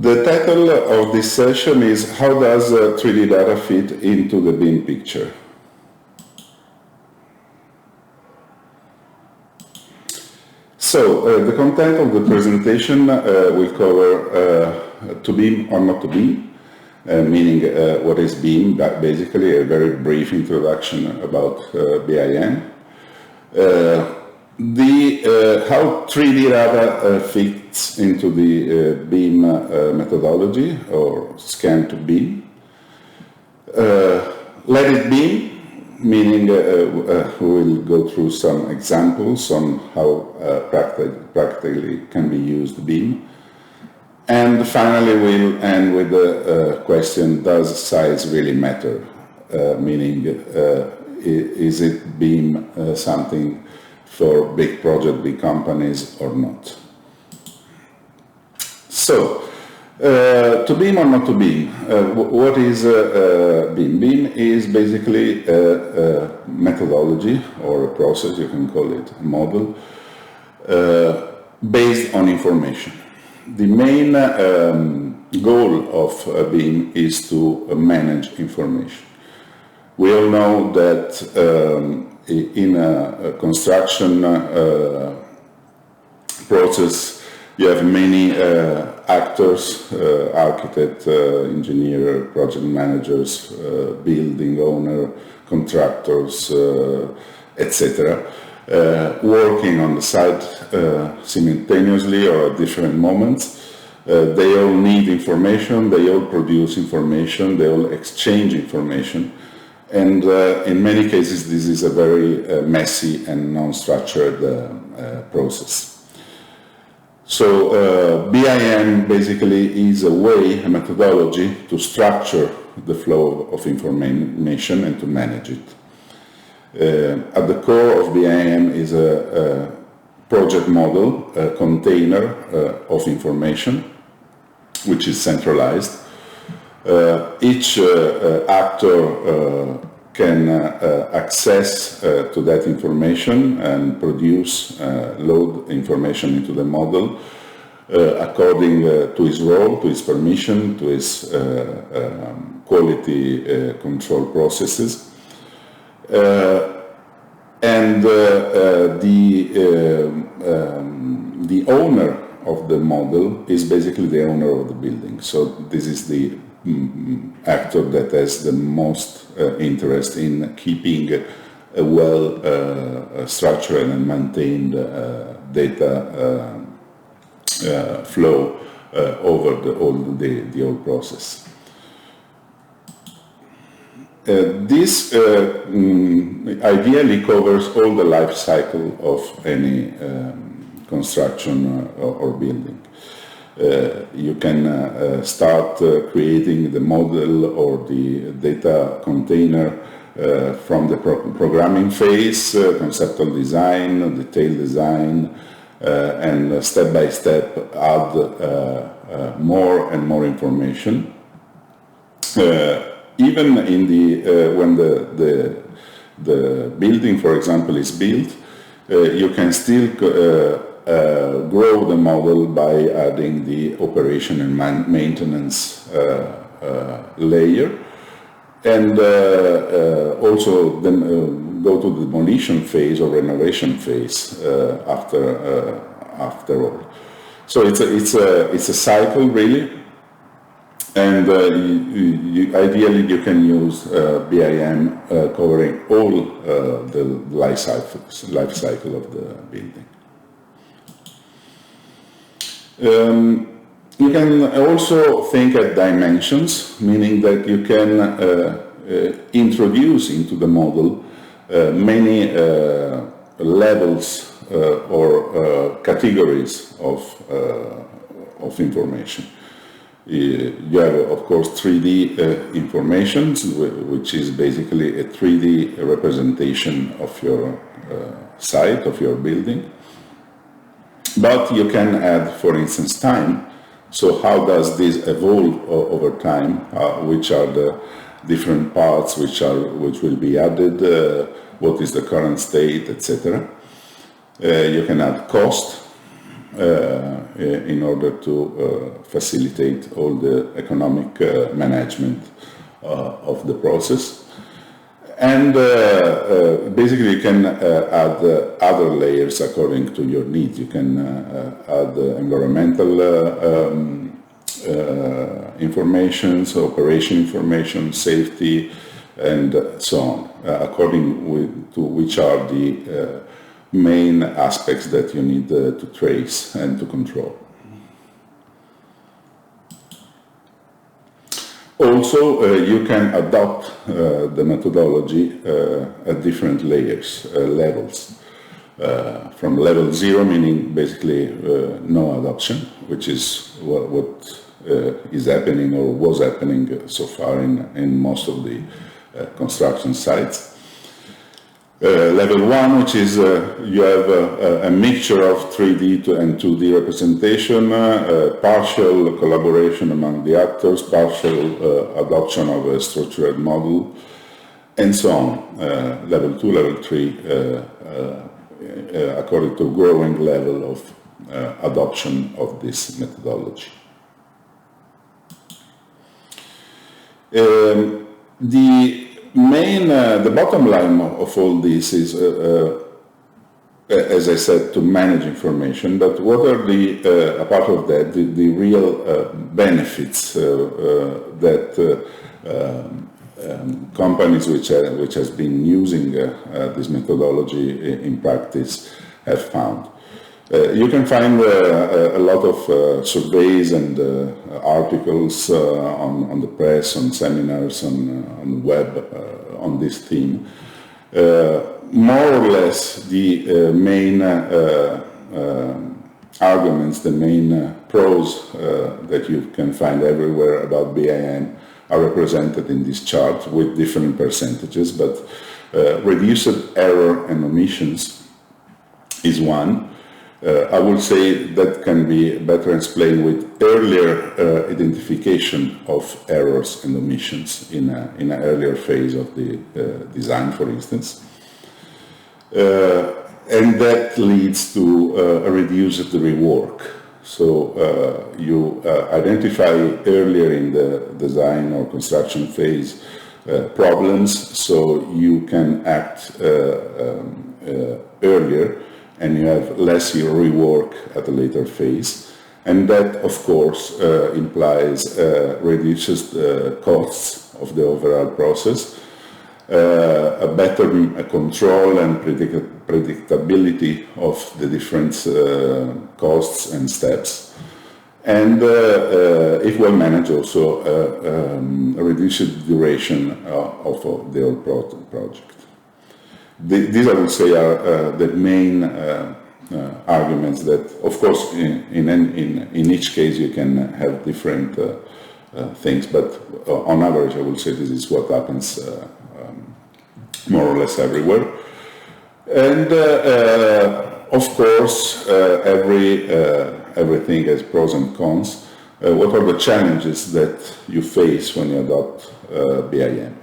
The title of this session is How does 3D data fit into the BIM picture? So, the content of the presentation will cover to BIM or not to BIM, meaning what is BIM, basically a very brief introduction about BIM. How 3D data fits into the BIM methodology or scan to BIM. Let it be, meaning we will go through some examples on how practically can be used BIM. And finally we'll end with the question, does size really matter? Meaning, is it BIM something for big project, big companies or not? So, to BIM or not to BIM, what is BIM? BIM is basically a methodology or a process, you can call it a model, based on information. The main goal of BIM is to manage information. We all know that in a construction process, you have many actors, architect, engineer, project managers, building owner, contractors, etc., working on the site simultaneously or at different moments. They all need information, they all produce information, they all exchange information. And in many cases, this is a very messy and non-structured process. So BIM basically is a way, a methodology to structure the flow of information and to manage it. At the core of BIM is a project model, a container of information, which is centralized. Each actor can access to that information and produce, load information into the model according to his role, to his permission, to his quality control processes. And the owner of the model is basically the owner of the building. So this is the actor that has the most interest in keeping a well structured and maintained data flow over the whole process. This ideally covers all the life cycle of any construction or building. You can start creating the model or the data container from the programming phase, conceptual design, detail design, and step by step add more and more information. Even in when the building, for example, is built, you can still grow the model by adding the operation and maintenance layer, and also then go to the demolition phase or renovation phase after all. So it's a cycle really, and ideally you can use BIM covering all the life cycle of the building. You can also think at dimensions, meaning that you can introduce into the model many levels or categories of information. You have, of course, 3D information, which is basically a 3D representation of your site, of your building. But you can add, for instance, time. So how does this evolve over time? Which are the different parts which will be added? What is the current state, etc. You can add cost, in order to facilitate all the economic management of the process. And basically you can add other layers according to your needs. You can add environmental information, so operation information, safety, and so on, according to which are the main aspects that you need to trace and to control. Also, you can adopt the methodology at different levels. From level 0, meaning basically no adoption, which is what is happening or was happening so far in most of the construction sites. Level 1, which is you have a mixture of 3D and 2D representation, partial collaboration among the actors, partial adoption of a structured model, and so on. Level 2, level 3, according to growing level of adoption of this methodology. The bottom line of all this is, as I said, to manage information, but what are the, apart of that, the real benefits that companies which has been using this methodology in practice have found? You can find a lot of surveys and articles on the press, on seminars, on web on this theme. More or less, the main arguments, the main pros that you can find everywhere about BIM are represented in this chart with different percentages, but reduced error and omissions is one. I would say that can be better explained with earlier identification of errors and omissions in an earlier phase of the design, for instance. And that leads to a reduced rework. So you identify earlier in the design or construction phase problems, so you can act earlier, and you have less rework at a later phase. And that, of course, implies reduced costs of the overall process, a better control and predictability of the different costs and steps, and if well managed, also a reduced duration of the whole project. These, I would say, are the main arguments that, of course, in each case you can have different things, but on average, I would say this is what happens more or less everywhere. And of course, everything has pros and cons. What are the challenges that you face when you adopt BIM?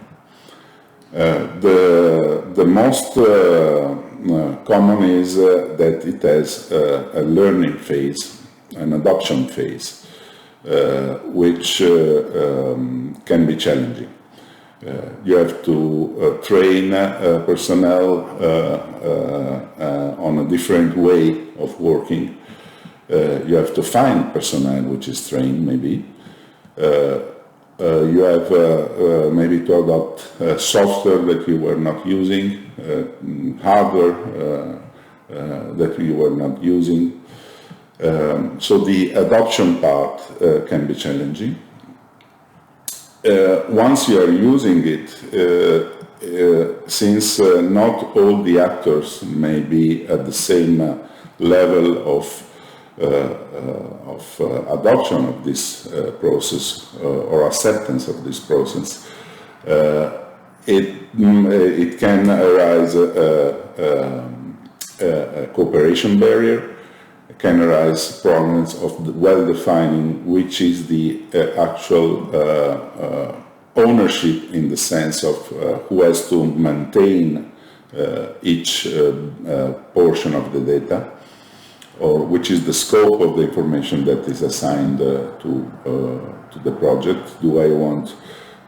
The most common is that it has a learning phase, an adoption phase, which can be challenging. You have to train personnel on a different way of working. You have to find personnel which is trained, maybe. You have maybe to adopt software that you were not using, hardware that you were not using. So the adoption part can be challenging. Once you are using it, since not all the actors may be at the same level of adoption of this process or acceptance of this process, it can arise a cooperation barrier. It can arise problems of well-defining which is the actual ownership, in the sense of who has to maintain each portion of the data. or which is the scope of the information that is assigned to the project. Do I want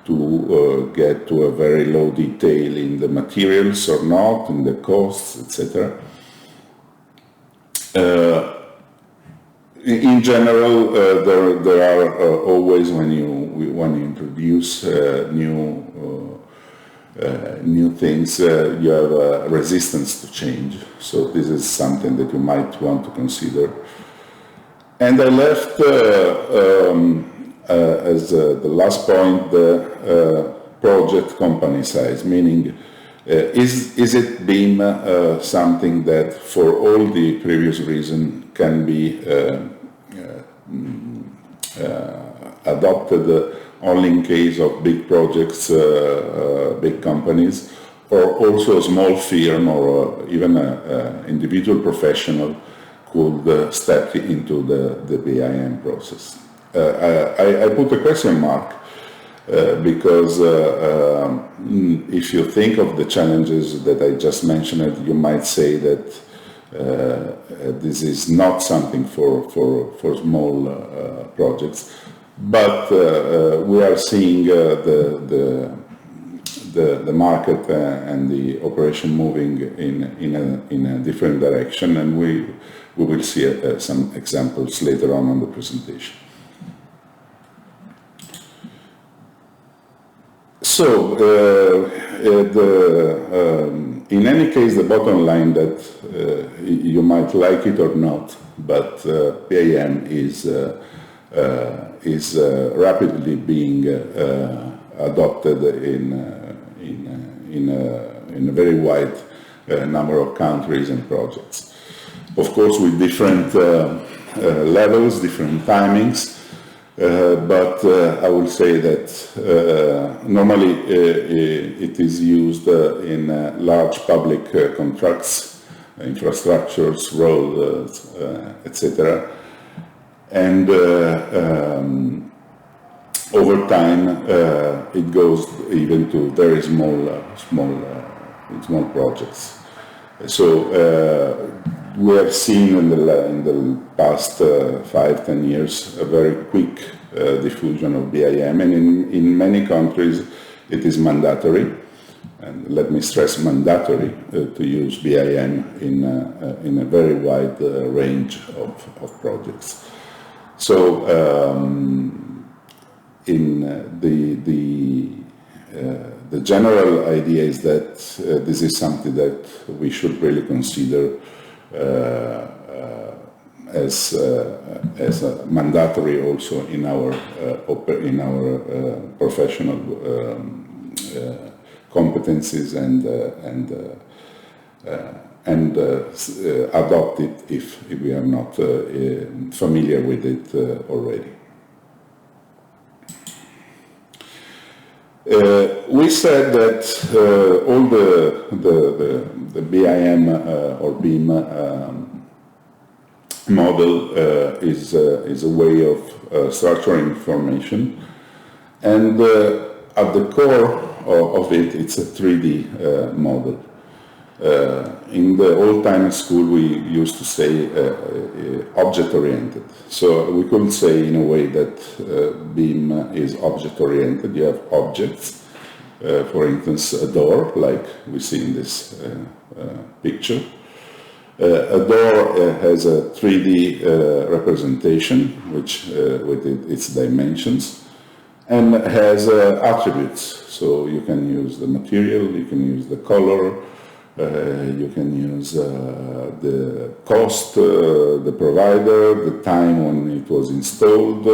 to get to a very low detail in the materials or not, in the costs, etc. In general, there are always, when you introduce new things, you have a resistance to change. So this is something that you might want to consider. And I left as the last point the project company size, meaning is it BIM something that, for all the previous reasons, can be adopted only in case of big projects, big companies, or also a small firm or even an individual professional could step into the BIM process. I put a question mark because if you think of the challenges that I just mentioned, you might say that this is not something for small projects, but we are seeing the market and the operation moving in a different direction, and we will see some examples later on the presentation. So, in any case, the bottom line that you might like it or not, but BIM is rapidly being adopted in a very wide number of countries and projects. Of course, with different levels, different timings. But I will say that normally it is used in large public contracts, infrastructures, roads, etc. And over time it goes even to very small projects. So we have seen in the past 5-10 years a very quick diffusion of BIM, and in many countries it is mandatory, and let me stress mandatory, to use BIM in a very wide range of projects. So the general idea is that this is something that we should really consider as mandatory also in our professional competencies and adopt it if we are not familiar with it already. We said that all the BIM or BIM model is a way of structuring information, and at the core of it, it's a 3D model. In the old-time school, we used to say object-oriented. So we could say in a way that BIM is object-oriented. You have objects, for instance, a door, like we see in this picture. A door has a 3D representation, which with its dimensions, and has attributes. So you can use the material, you can use the color, you can use the cost, the provider, the time when it was installed,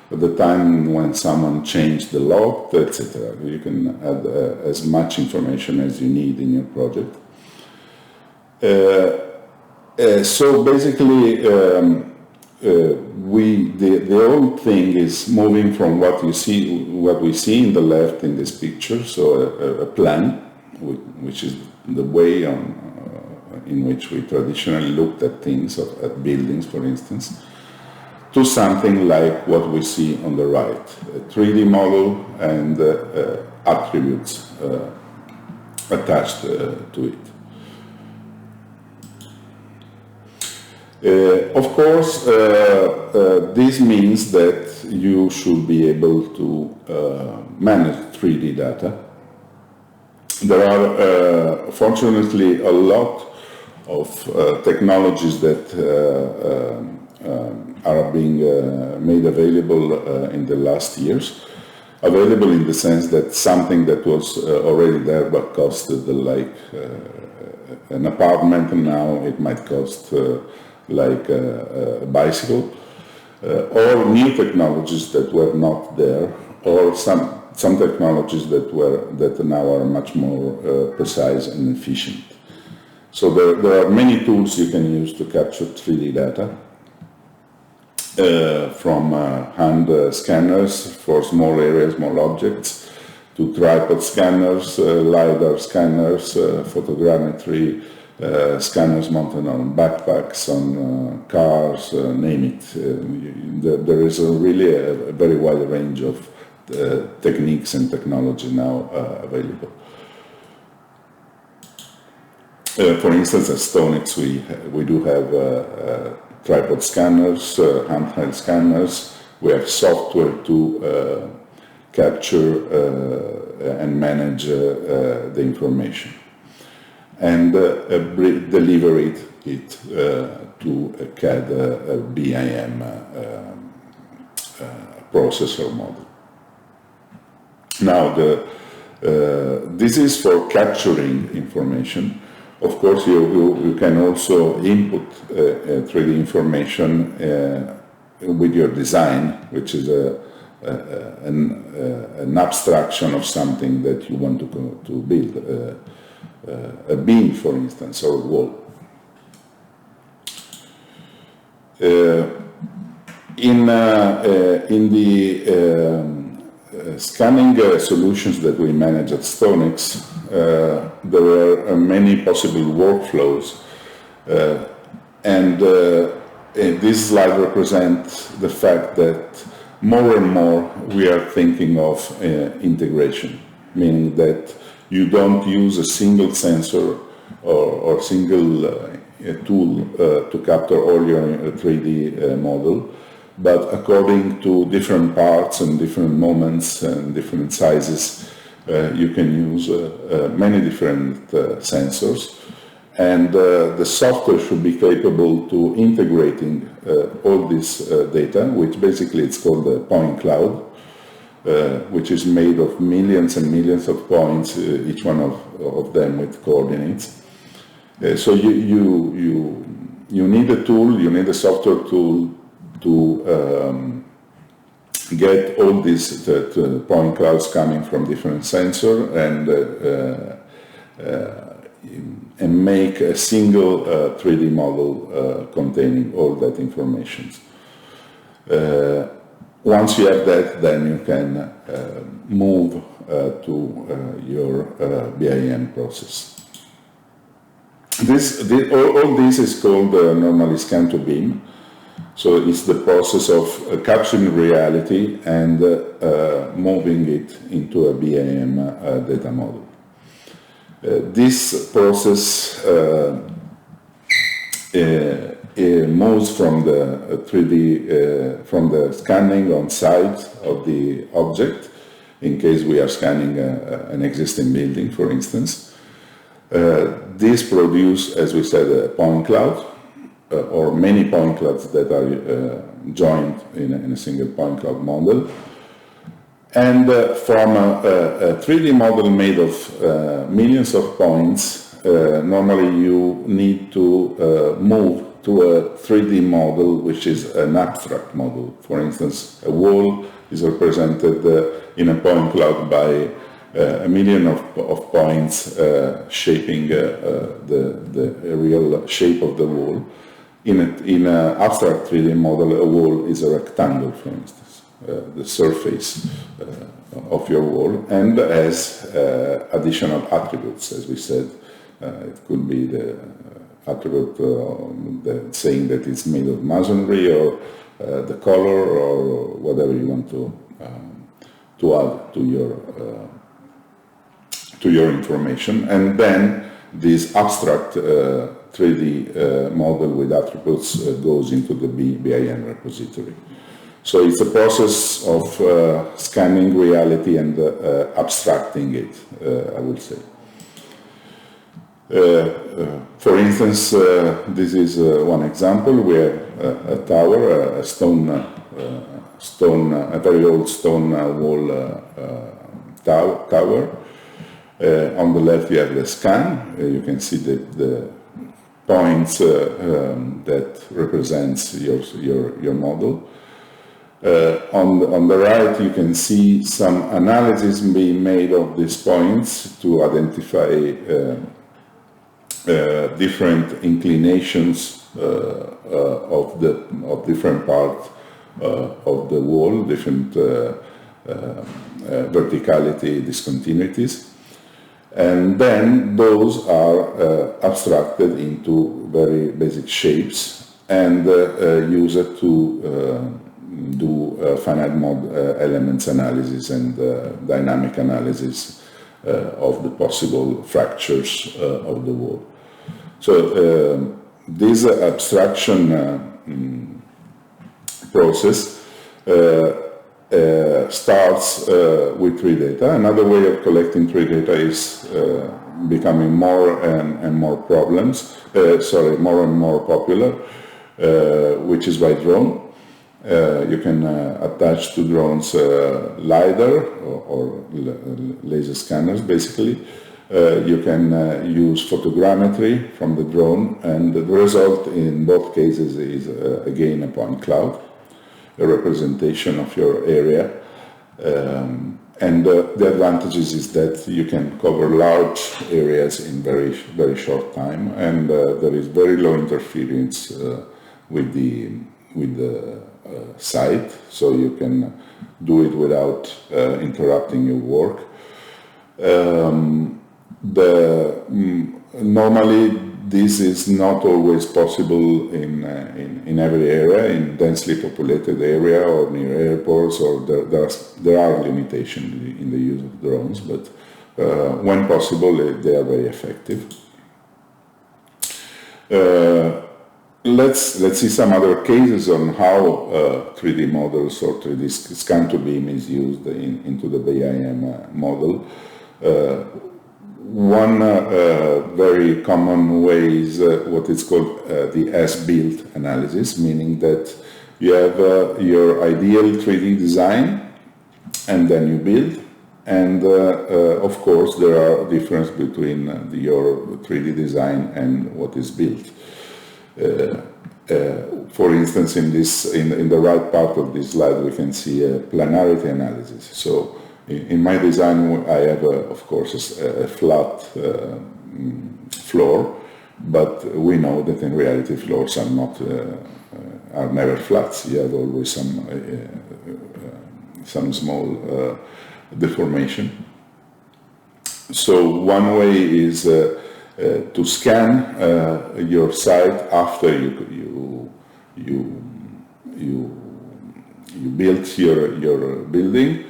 the time when someone changed the lock, etc. You can add as much information as you need in your project. So basically, the whole thing is moving from what we see in the left in this picture, so a plan, which is the way in which we traditionally looked at things, at buildings, for instance, to something like what we see on the right, a 3D model and attributes attached to it. Of course, this means that you should be able to manage 3D data. There are fortunately a lot of technologies that are being made available in the last years. Available in the sense that something that was already there but costed like an apartment, and now it might cost like a bicycle, or new technologies that were not there, or some technologies that now are much more precise and efficient. So there are many tools you can use to capture 3D data, from hand scanners for small areas, small objects, to tripod scanners, LiDAR scanners, photogrammetry, scanners mounted on backpacks, on cars, name it. There is really a very wide range of techniques and technology now available. For instance, at Stonex we do have tripod scanners, handheld scanners. We have software to capture and manage the information, and deliver it to a CAD BIM processor model. Now, this is for capturing information. Of course, you can also input 3D information with your design, which is an abstraction of something that you want to build, a beam, for instance, or a wall. In the scanning solutions that we manage at Stonex, there are many possible workflows, and this slide represents the fact that more and more we are thinking of integration, meaning that you don't use a single sensor or single tool to capture all your 3D model, but according to different parts and different moments and different sizes, you can use many different sensors, and the software should be capable to integrating all this data, which basically it's called a point cloud, which is made of millions and millions of points, each one of them with coordinates. So you need a tool, you need a software tool to get all these point clouds coming from different sensors and make a single 3D model containing all that information. Once you have that, then you can move to your BIM process. All this is called normally scan to BIM. So it's the process of capturing reality and moving it into a BIM data model. This process moves from the 3D, from the scanning on site of the object, in case we are scanning an existing building, for instance. This produces, as we said, a point cloud, or many point clouds that are joined in a single point cloud model. And from a 3D model made of millions of points, normally you need to move to a 3D model which is an abstract model. For instance, a wall is represented in a point cloud by a million of points shaping the real shape of the wall. In an abstract 3D model, a wall is a rectangle, for instance, the surface of your wall, and has additional attributes, as we said. It could be the attribute saying that it's made of masonry, or the color, or whatever you want to add to your information. And then this abstract 3D model with attributes goes into the BIM repository. So it's a process of scanning reality and abstracting it, I would say. For instance, this is one example. We have a tower, a very old stone wall tower. On the left you have the scan. You can see the points that represents your model. On the right you can see some analysis being made of these points to identify different inclinations of different parts of the wall, different verticality discontinuities, and then those are abstracted into very basic shapes and used to do finite mod elements analysis and dynamic analysis of the possible fractures of the wall. So this abstraction process starts with tree data. Another way of collecting tree data is becoming more and more more and more popular, which is by drone. You can attach to drones LiDAR or laser scanners, basically. You can use photogrammetry from the drone, and the result in both cases is again a point cloud, a representation of your area. And the advantages is that you can cover large areas in very short time, and there is very low interference with the site, so you can do it without interrupting your work. Normally this is not always possible in every area, in densely populated area or near airports, or there are limitations in the use of drones, but when possible they are very effective. Let's see some other cases on how 3D models or 3D scan to BIM is used into the BIM model. One very common way is what is called the as-built analysis, meaning that you have your ideal 3D design and then you build, and of course there are differences between your 3D design and what is built. For instance, in the right part of this slide we can see a planarity analysis. So in my design I have of course a flat floor, but we know that in reality floors are never flat. You have always some small deformation. So one way is to scan your site after you built your building,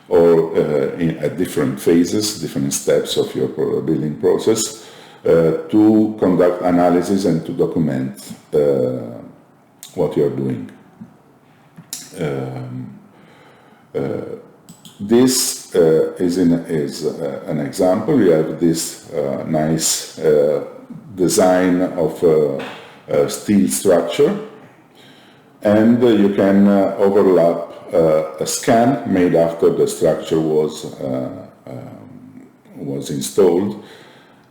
or at different phases, different steps of your building process, to conduct analysis and to document what you are doing. This is an example. You have this nice design of a steel structure, and you can overlap a scan made after the structure was installed,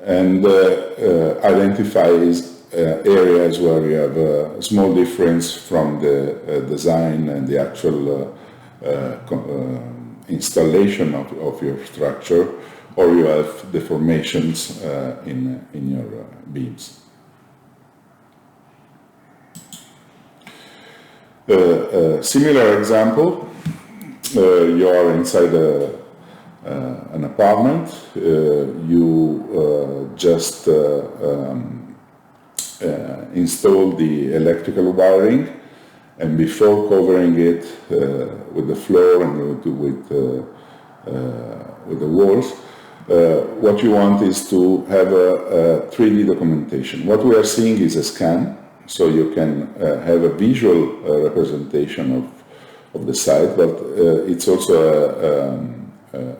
and identifies areas where you have a small difference from the design and the actual installation of your structure, or you have deformations in your beams. A similar example, you are inside an apartment, you just install the electrical wiring, and before covering it with the floor and with the walls, what you want is to have a 3D documentation. What we are seeing is a scan, so you can have a visual representation of the site, but it's also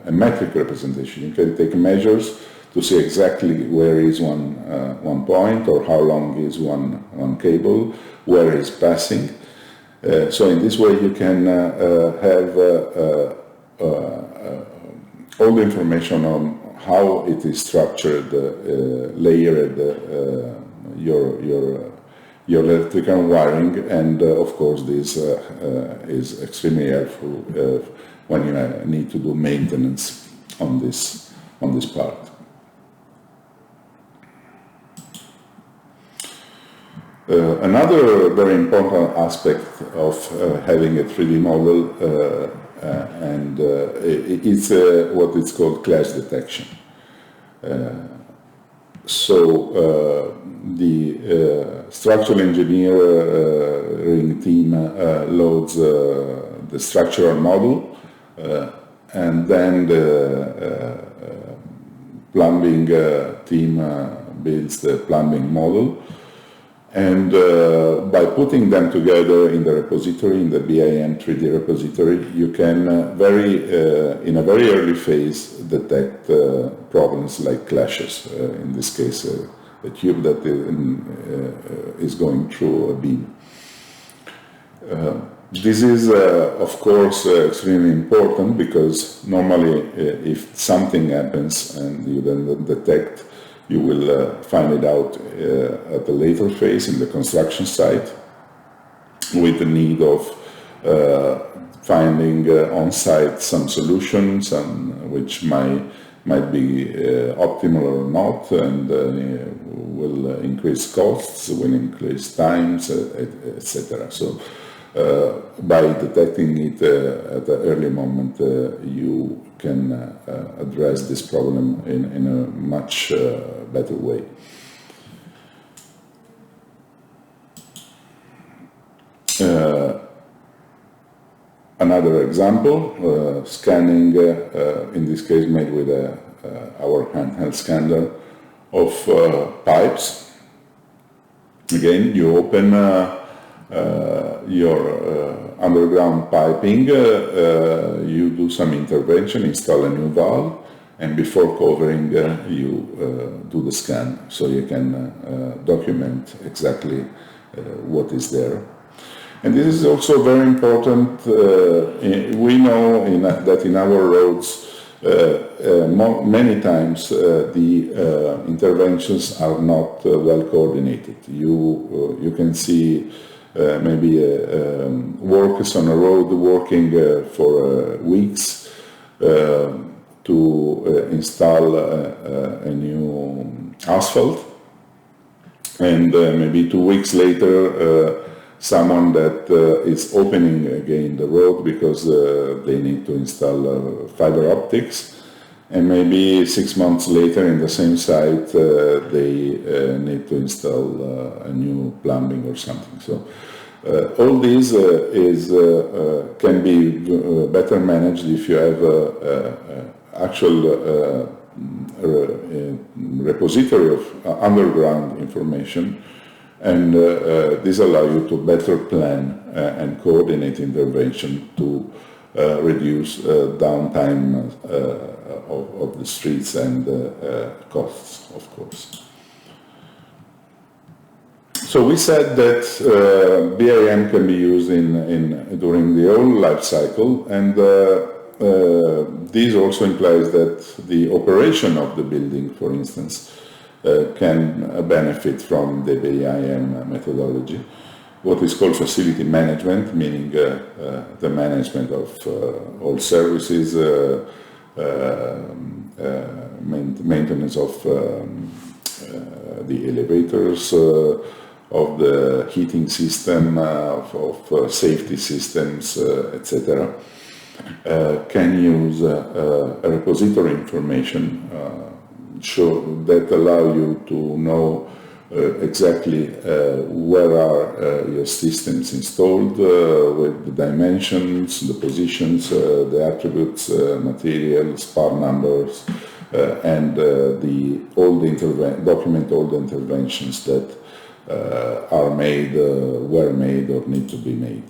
a metric representation. You can take measures to see exactly where is one point, or how long is one cable, where is passing. So in this way you can have all the information on how it is structured, layered, your electrical wiring, and of course this is extremely helpful when you need to do maintenance on this part. Another very important aspect of having a 3D model it's what is called clash detection. The structural engineering team loads the structural model, and then the plumbing team builds the plumbing model. And by putting them together in the repository, in the BIM 3D repository, you can in a very early phase detect problems like clashes. In this case, a tube that is going through a beam. This is, of course, extremely important, because normally if something happens and you then detect, you will find it out at a later phase in the construction site, with the need of finding on site some solutions, which might be optimal or not, and will increase costs, will increase times, etc. So by detecting it at an early moment, you can address this problem in a much better way. Another example, scanning, in this case made with our handheld scanner, of pipes. Again, you open your underground piping, you do some intervention, install a new valve, and before covering you do the scan, so you can document exactly what is there. And this is also very important. We know that in our roads many times the interventions are not well coordinated. You can see maybe workers on a road working for weeks to install a new asphalt, and maybe 2 weeks later someone that is opening again the road because they need to install fiber optics, and maybe 6 months later in the same site they need to install a new plumbing or something. So all this can be better managed if you have actual repository of underground information, and this allows you to better plan and coordinate intervention to reduce downtime of the streets and costs, of course. So we said that BIM can be used during the whole life cycle, and this also implies that the operation of the building, for instance, can benefit from the BIM methodology. What is called facility management, meaning the management of all services, maintenance of the elevators, of the heating system, of safety systems, etc. Can use a repository information that allow you to know exactly where are your systems installed, with the dimensions, the positions, the attributes, materials, part numbers, and document all the interventions that are made, were made, or need to be made.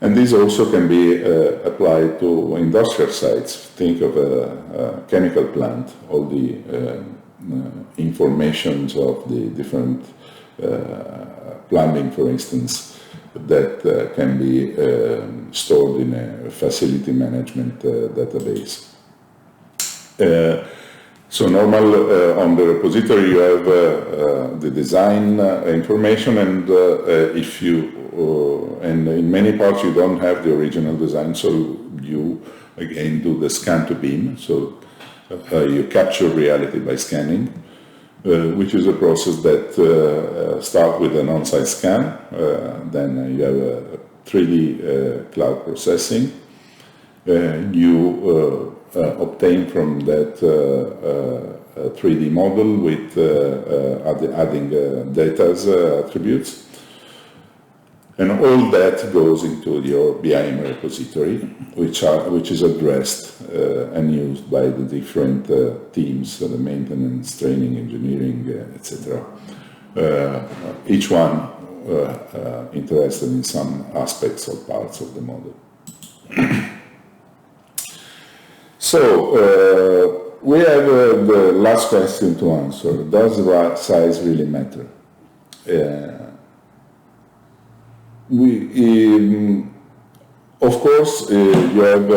And this also can be applied to industrial sites. Think of a chemical plant, all the informations of the different plumbing, for instance, that can be stored in a facility management database. So normal on the repository you have the design information, and if you and in many parts you don't have the original design, so you again do the scan to BIM. So you capture reality by scanning, which is a process that starts with an on-site scan. Then you have a 3D cloud processing. You obtain from that 3D model with adding data attributes. And all that goes into your BIM repository, which is addressed and used by the different teams, the maintenance, training, engineering, etc. Each one interested in some aspects or parts of the model. So we have the last question to answer. Does size really matter? Of course, you have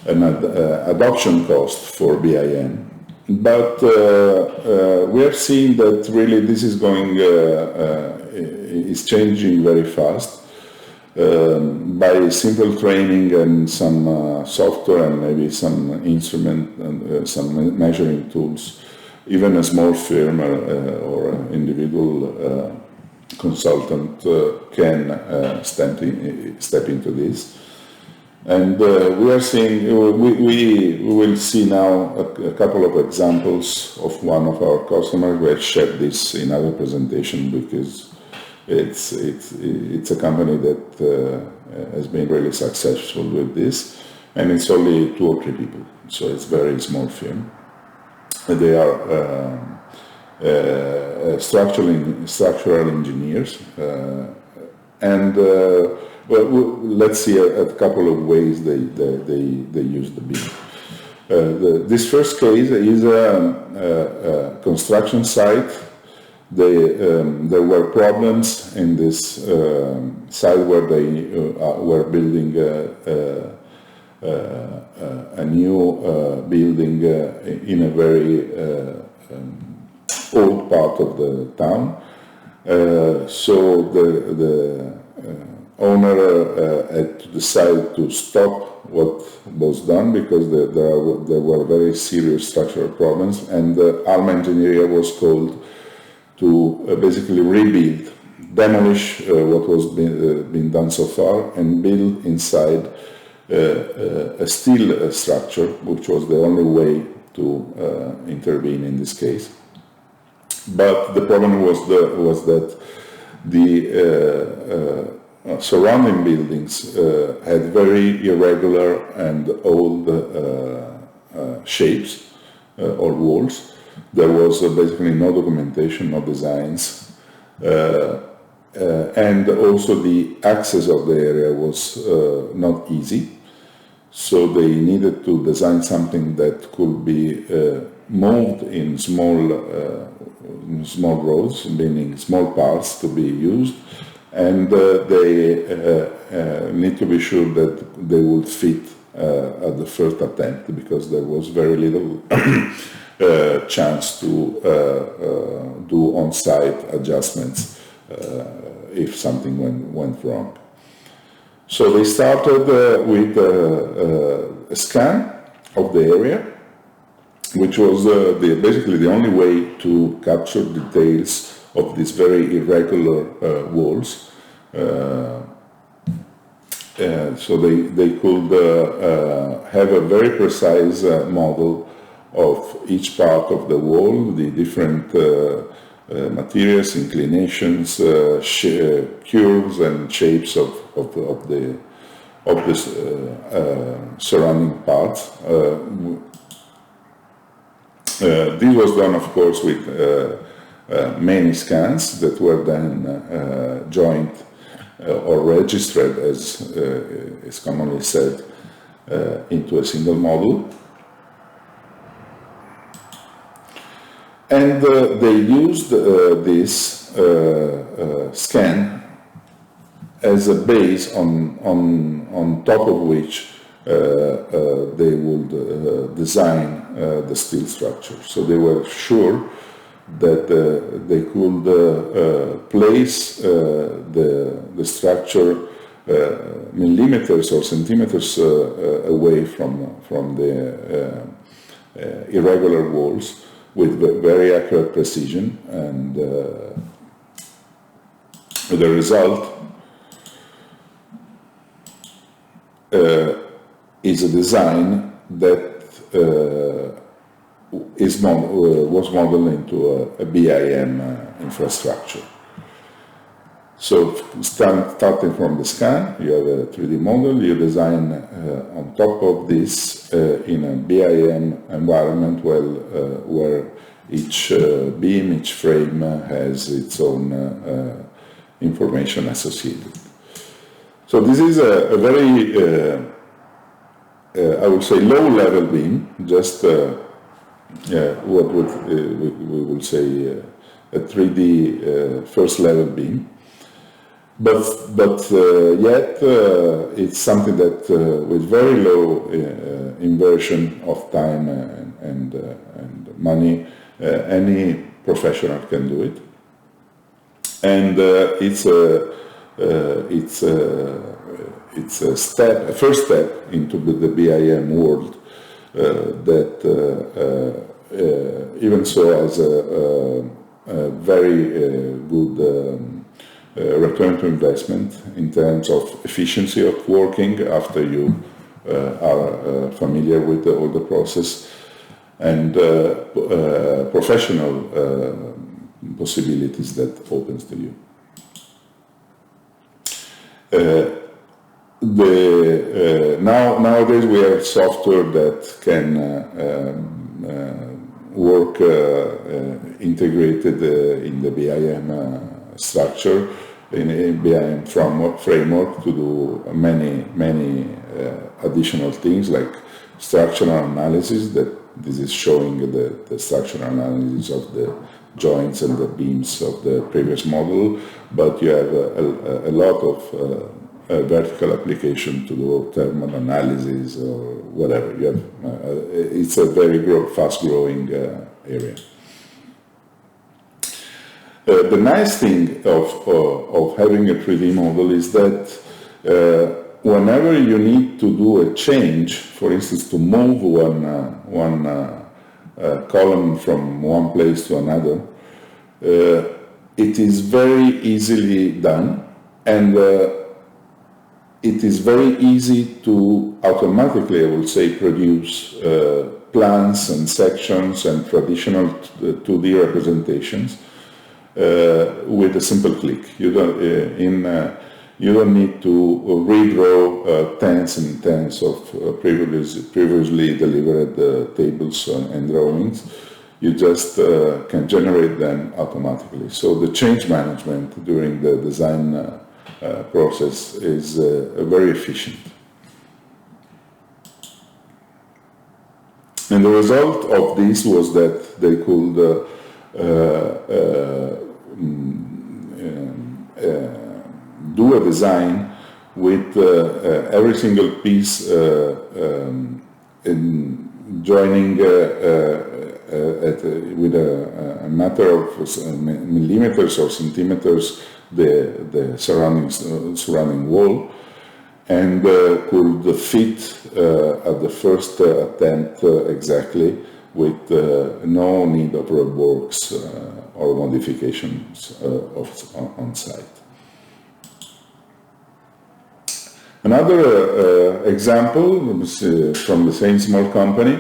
an adoption cost for BIM, but we have seen that really this is changing very fast. By simple training and some software and maybe some instrument and some measuring tools, even a small firm or individual consultant can step into this. And we are seeing, we will see now a couple of examples of one of our customers. We have shared this in our presentation because it's a company that has been really successful with this, and it's only 2 or 3 people, so it's a very small firm. They are structural engineers, and well, let's see a couple of ways they use the BIM. This first case is a construction site. There were problems in this site where they were building a new building in a very old part of the town. So the owner had to decide to stop what was done because there were very serious structural problems, and Alma Engineering was called to basically rebuild, demolish what was been done so far, and build inside a steel structure, which was the only way to intervene in this case. But the problem was that the surrounding buildings had very irregular and old shapes or walls. There was basically no documentation, no designs, and also the access of the area was not easy. So they needed to design something that could be moved in small roads, meaning small parts to be used, and they need to be sure that they would fit at the first attempt, because there was very little chance to do on-site adjustments if something went wrong. So they started with a scan of the area, which was basically the only way to capture details of these very irregular walls. So they could have a very precise model of each part of the wall, the different materials, inclinations, curves and shapes of the of the surrounding parts. This was done, of course, with many scans that were then joined or registered, as is commonly said, into a single model. And they used this scan as a base on top of which they would design the steel structure. So they were sure that they could place the structure millimeters or centimeters away from the irregular walls with very accurate precision, and the result is a design that was modeled into a BIM infrastructure. So starting from the scan, you have a 3D model, you design on top of this in a BIM environment where each beam, each frame has its own information associated. So this is a very, I would say, low-level BIM, just what we would say a 3D first-level BIM. But yet it's something that with very low inversion of time and money, any professional can do it. And it's a first step into the BIM world that even so has a very good return to investment in terms of efficiency of working after you are familiar with all the process, and professional possibilities that opens to you. Nowadays we have software that can work integrated in the BIM structure, in a BIM framework, to do many additional things like structural analysis. That this is showing the structural analysis of the joints and the beams of the previous model, but you have a lot of vertical application to do thermal analysis or whatever. You have, it's a very fast-growing area. The nice thing of having a 3D model is that whenever you need to do a change, for instance, to move one column from one place to another, it is very easily done, and it is very easy to automatically, I would say, produce plans and sections and traditional 2D representations with a simple click. You don't need to redraw tens and tens of previously delivered tables and drawings. You just can generate them automatically. So the change management during the design process is very efficient. And the result of this was that they could do a design with every single piece joining with a matter of millimeters or centimeters the surrounding wall, and could fit at the first attempt exactly, with no need of reworks or modifications on site. Another example from the same small company,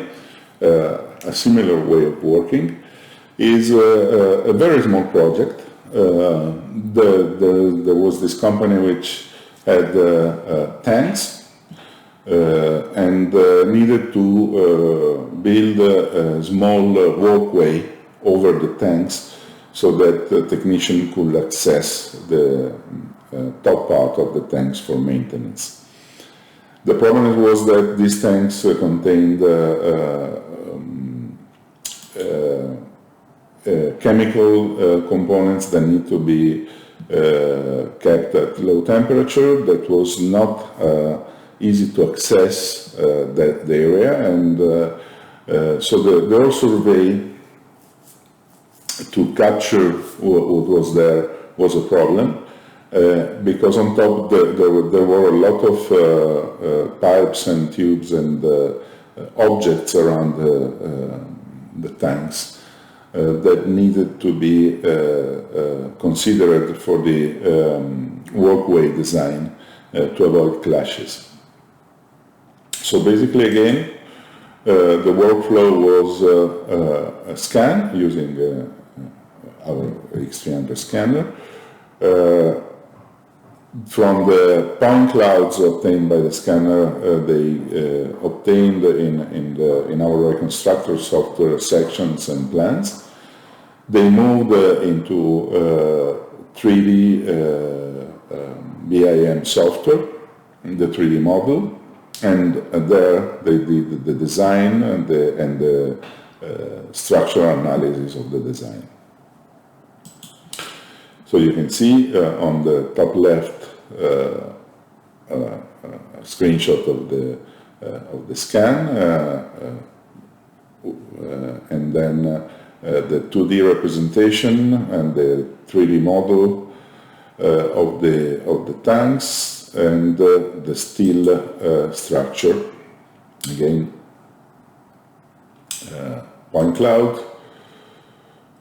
a similar way of working, is a very small project. There was this company which had tanks and needed to build a small walkway over the tanks so that the technician could access the top part of the tanks for maintenance. The problem was that these tanks contained chemical components that need to be kept at low temperature. That was not easy to access the area, and so the Earth survey to capture what was there was a problem, because on top there were a lot of pipes and tubes and objects around the tanks that needed to be considered for the walkway design to avoid clashes. So basically, again, the workflow was a scan using our X300 scanner. From the point clouds obtained by the scanner, they obtained in our reconstructor software sections and plans. They moved into 3D BIM software, the 3D model, and there they did the design and the structural analysis of the design. So you can see on the top left a screenshot of the scan, and then the 2D representation and the 3D model of the tanks and the steel structure. Again, point cloud,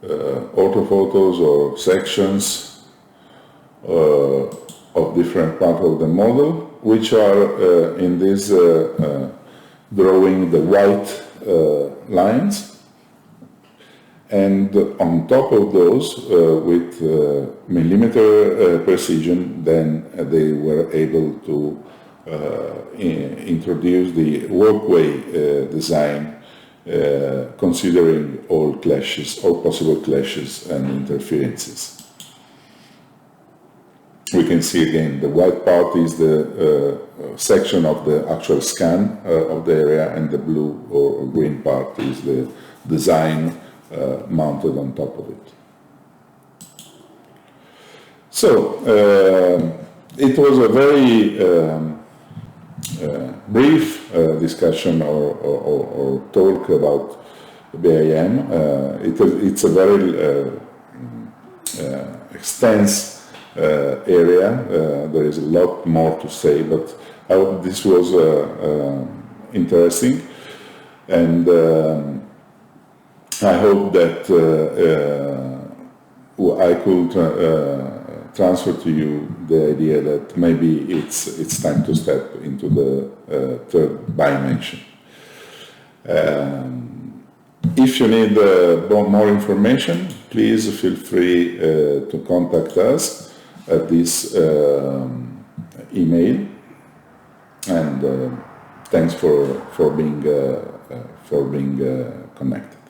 orthophotos or sections of different parts of the model, which are in this drawing the white lines. And on top of those, with millimeter precision, then they were able to introduce the walkway design, considering all clashes, all possible clashes and interferences. We can see again the white part is the section of the actual scan of the area, and the blue or green part is the design mounted on top of it. So it was a very brief discussion or talk about BIM. It's a very extensive area. There is a lot more to say, but I hope this was interesting, and I hope that I could transfer to you the idea that maybe it's time to step into the third dimension. If you need more information, please feel free to contact us at this email, and thanks for being connected.